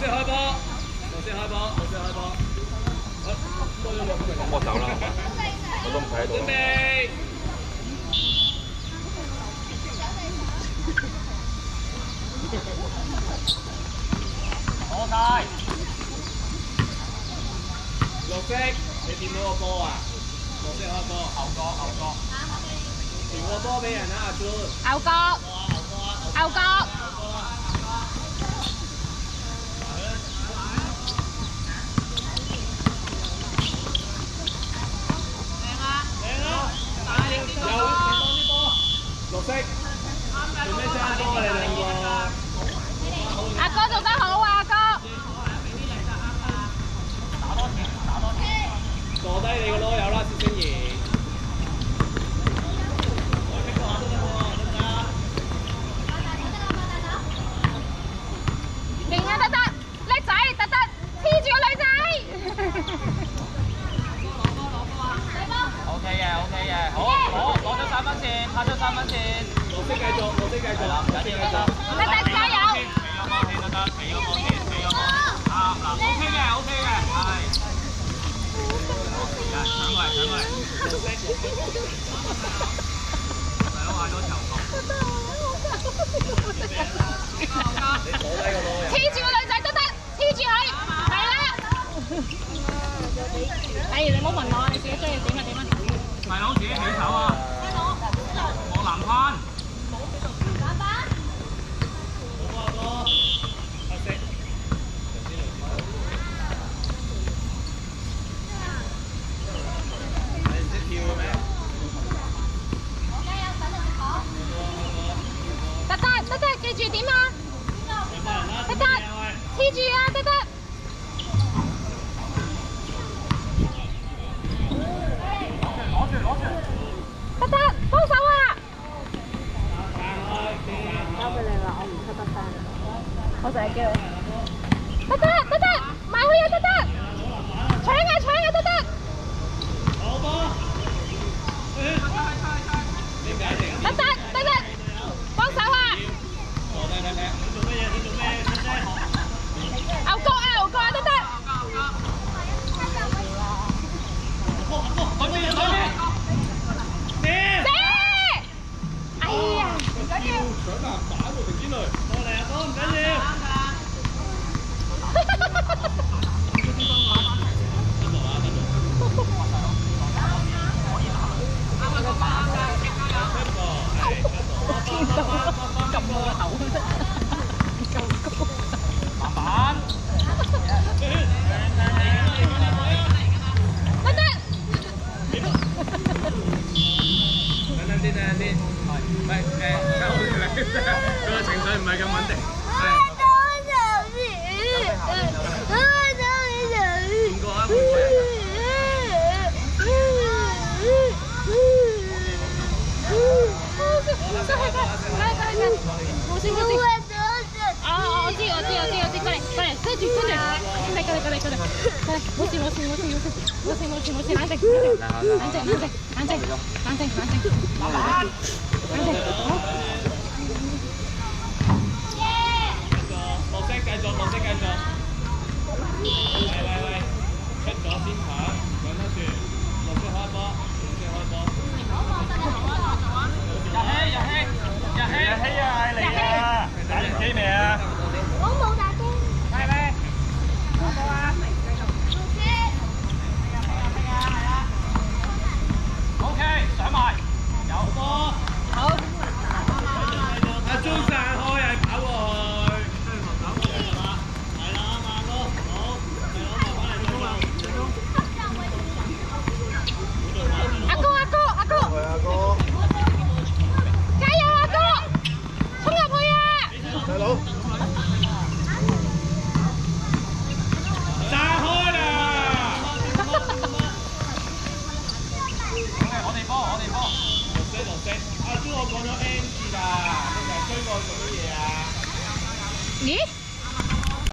先開波，頭先開波，頭先開波。多咗兩分鐘。我走啦，係嘛？我都唔睇到。準備。攞晒。綠色，你掂到個波啊？綠色開波，牛角，牛角。傳個波俾人啊，阿 Jun。牛角。牛角。綠色，做咩爭波啊？你兩個？阿哥做得好啊，阿哥！打多次，打多次。坐低你個囉柚啦，薛星怡。勁啊，得得，叻仔，得得，黐住個女仔。OK 嘅，OK 嘅，好，攞咗3分線，拍咗3分線。綠色繼續，綠色繼續，唔緊要，繼續。得得，加油！避咗波先得得，避咗波先，避咗波。啱嗱 ，OK 嘅，OK 嘅，係。上過嚟，上過嚟。大佬嗌咗球球。黐住個女仔，得得，黐住佢，係啦。哎，你唔好問我，你自己追點啊點啊！大佬自己起手啊！我籃翻。好啊哥，黑色。你唔識跳嘅咩？得得，得得，記住點啊！得得，黐住啊，得得。得得，幫手啊！交俾你啦，我唔出得聲。我就係叫你。得得，得得，埋去啊，得得！搶啊，搶啊，得得！好波！得得，得得，幫手啊！坐低睇睇，你做乜嘢？你做咩？出聲！牛角啊，牛角啊，得得！佢邊？佢邊？射！哎呀，唔緊要。搶籃板喎，停之雷。過嚟啊，哥，唔緊要。見到撳我個頭啫，夠高。籃板。得得。等陣先，唔係而家好似你，佢個情緒唔係咁穩定。係。換個啊，換個。冇事冇事。哦，我知，過嚟，跟住，過嚟，冇事，冷靜，好。